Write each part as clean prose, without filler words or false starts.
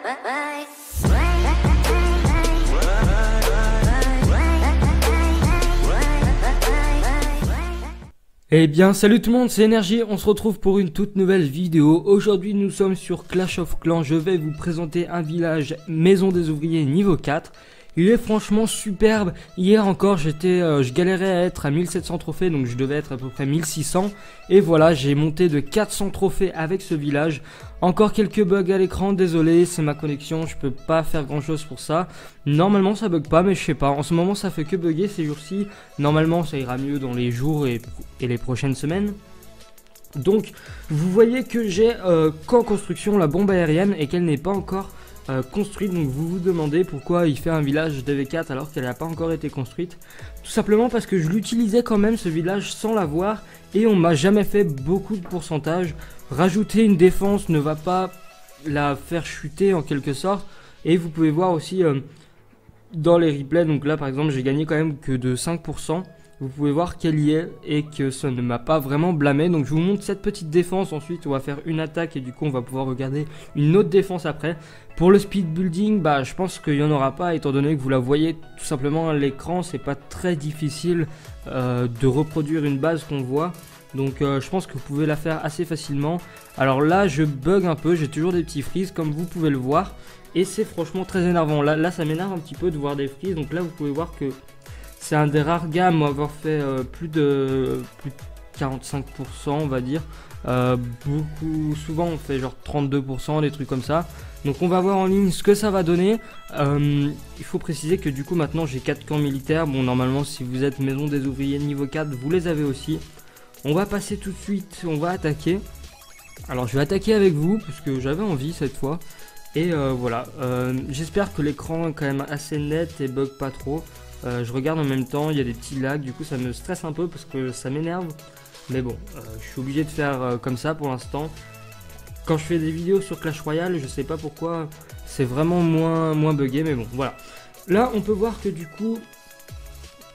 Eh bien salut tout le monde, c'est Energy, on se retrouve pour une toute nouvelle vidéo. Aujourd'hui nous sommes sur Clash of Clans, je vais vous présenter un village maison des ouvriers niveau 4. Il est franchement superbe. Hier encore je galérais à être à 1700 trophées, donc je devais être à peu près 1600. Et voilà, j'ai monté de 400 trophées avec ce village. Encore quelques bugs à l'écran, désolé, c'est ma connexion, je peux pas faire grand chose pour ça. Normalement ça bug pas, mais je sais pas, en ce moment ça fait que bugger ces jours-ci. Normalement ça ira mieux dans les jours et les prochaines semaines. Donc vous voyez que j'ai qu'en construction la bombe aérienne et qu'elle n'est pas encore construite. Donc vous vous demandez pourquoi il fait un village DV4 alors qu'elle n'a pas encore été construite. Tout simplement parce que je l'utilisais quand même ce village sans l'avoir et on m'a jamais fait beaucoup de pourcentage. Rajouter une défense ne va pas la faire chuter en quelque sorte. Et vous pouvez voir aussi dans les replays, donc là par exemple j'ai gagné quand même que de 5%. Vous pouvez voir qu'elle y est et que ça ne m'a pas vraiment blâmé. Donc je vous montre cette petite défense. Ensuite on va faire une attaque et du coup on va pouvoir regarder une autre défense après. Pour le speed building, bah, je pense qu'il n'y en aura pas étant donné que vous la voyez tout simplement à l'écran. C'est pas très difficile de reproduire une base qu'on voit. Donc je pense que vous pouvez la faire assez facilement. Alors là je bug un peu, j'ai toujours des petits freezes comme vous pouvez le voir. Et c'est franchement très énervant. Là ça m'énerve un petit peu de voir des freezes. Donc là vous pouvez voir que c'est un des rares gars à m'avoir fait plus de 45% on va dire. Souvent on fait genre 32%, des trucs comme ça. Donc on va voir en ligne ce que ça va donner. Il faut préciser que du coup maintenant j'ai 4 camps militaires. Bon normalement si vous êtes maison des ouvriers niveau 4 vous les avez aussi. On va passer tout de suite, on va attaquer. Alors je vais attaquer avec vous parce que j'avais envie cette fois. Et voilà, j'espère que l'écran est quand même assez net et bug pas trop. Je regarde en même temps, il y a des petits lags, du coup ça me stresse un peu parce que ça m'énerve. Mais bon, je suis obligé de faire comme ça pour l'instant. Quand je fais des vidéos sur Clash Royale, je sais pas pourquoi, c'est vraiment moins buggé, mais bon, voilà. Là, on peut voir que du coup,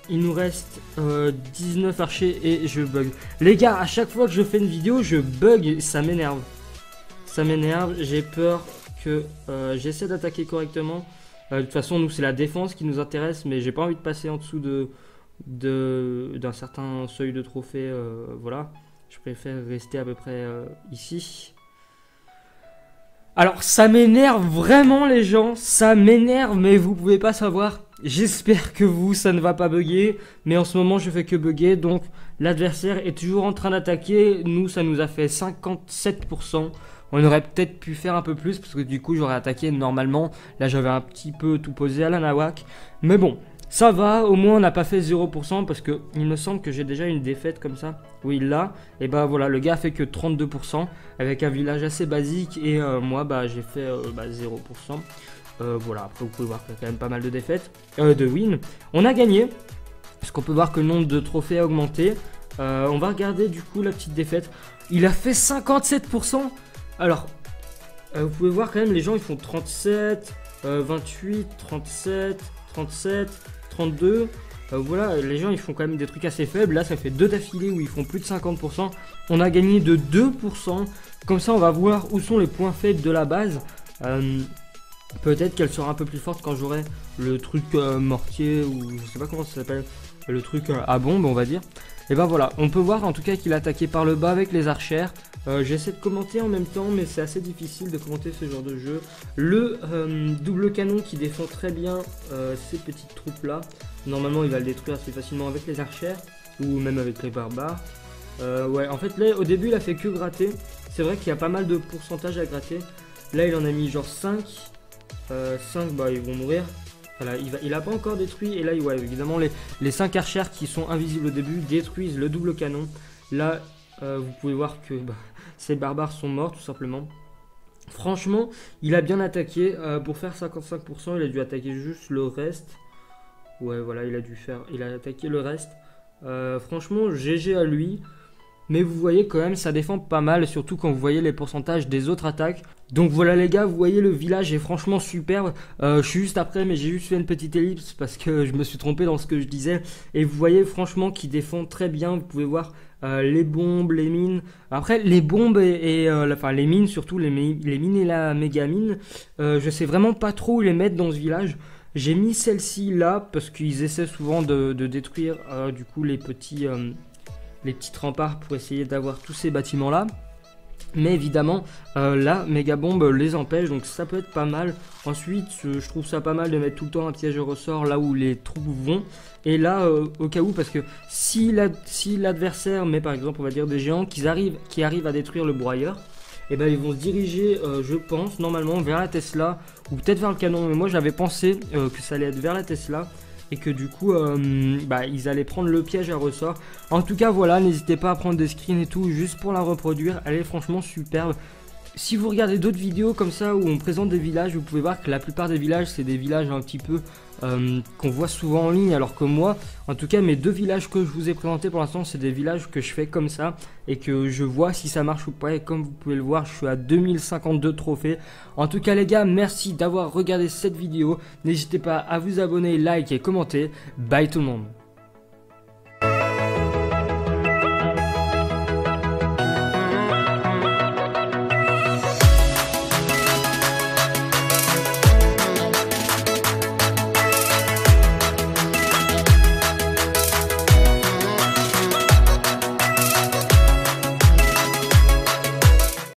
il nous reste 19 archers et je bug. Les gars, à chaque fois que je fais une vidéo, je bug et ça m'énerve. Ça m'énerve, j'ai peur que j'essaie d'attaquer correctement. De toute façon nous c'est la défense qui nous intéresse, mais j'ai pas envie de passer en dessous d'un certain seuil de trophée, voilà. Je préfère rester à peu près ici. Alors ça m'énerve vraiment les gens, ça m'énerve, mais vous pouvez pas savoir. J'espère que vous ça ne va pas bugger, mais en ce moment je fais que bugger. Donc l'adversaire est toujours en train d'attaquer, nous ça nous a fait 57%. On aurait peut-être pu faire un peu plus parce que du coup j'aurais attaqué normalement. Là j'avais un petit peu tout posé à la nawak. Mais bon, ça va, au moins on n'a pas fait 0% parce que il me semble que j'ai déjà une défaite comme ça. Oui là, et bah voilà, le gars a fait que 32% avec un village assez basique. Et moi bah j'ai fait 0%. Voilà, après vous pouvez voir qu'il y a quand même pas mal de défaites, de win. On a gagné, parce qu'on peut voir que le nombre de trophées a augmenté. On va regarder du coup la petite défaite. Il a fait 57%. Alors, vous pouvez voir quand même, les gens ils font 37, 28, 37, 37, 32. Voilà, les gens ils font quand même des trucs assez faibles. Là, ça fait 2 d'affilée où ils font plus de 50%. On a gagné de 2%. Comme ça, on va voir où sont les points faibles de la base. Peut-être qu'elle sera un peu plus forte quand j'aurai le truc mortier ou je sais pas comment ça s'appelle. Le truc à bombe, on va dire. Et ben voilà, on peut voir en tout cas qu'il a attaqué par le bas avec les archères. J'essaie de commenter en même temps, mais c'est assez difficile de commenter ce genre de jeu. Le double canon qui défend très bien ces petites troupes là. Normalement il va le détruire assez facilement avec les archères ou même avec les barbares. Ouais, en fait là au début il a fait que gratter. C'est vrai qu'il y a pas mal de pourcentage à gratter. Là il en a mis genre 5. 5 bah ils vont mourir. Voilà, il a pas encore détruit. Et là ouais, évidemment les 5 archères qui sont invisibles au début détruisent le double canon. Là vous pouvez voir que ces barbares sont morts tout simplement. Franchement il a bien attaqué, pour faire 55% il a dû attaquer juste le reste. Ouais voilà, il a attaqué le reste. Franchement GG à lui. Mais vous voyez quand même ça défend pas mal, surtout quand vous voyez les pourcentages des autres attaques. Donc voilà les gars, vous voyez le village est franchement superbe. Je suis juste après, mais j'ai juste fait une petite ellipse parce que je me suis trompé dans ce que je disais. Et vous voyez franchement qu'il défend très bien. Vous pouvez voir les bombes, les mines. Après, les bombes enfin les mines, surtout les mines et la méga mine, je sais vraiment pas trop où les mettre dans ce village. J'ai mis celle-ci là parce qu'ils essaient souvent de détruire du coup les petites remparts pour essayer d'avoir tous ces bâtiments là. Mais évidemment, la méga bombe les empêche, donc ça peut être pas mal. Ensuite, je trouve ça pas mal de mettre tout le temps un piège au ressort là où les troupes vont. Et là, au cas où, parce que si l'adversaire met par exemple, on va dire des géants qui arrivent à détruire le broyeur, et ben ils vont se diriger, je pense, normalement vers la Tesla ou peut-être vers le canon. Mais moi, j'avais pensé que ça allait être vers la Tesla. Et que du coup ils allaient prendre le piège à ressort. En tout cas voilà, n'hésitez pas à prendre des screens et tout juste pour la reproduire, elle est franchement superbe. Si vous regardez d'autres vidéos comme ça où on présente des villages, vous pouvez voir que la plupart des villages c'est des villages un petit peu qu'on voit souvent en ligne, alors que moi, en tout cas mes deux villages que je vous ai présentés pour l'instant, c'est des villages que je fais comme ça et que je vois si ça marche ou pas. Et comme vous pouvez le voir, je suis à 2052 trophées. En tout cas les gars, merci d'avoir regardé cette vidéo. N'hésitez pas à vous abonner, like et commenter. Bye tout le monde.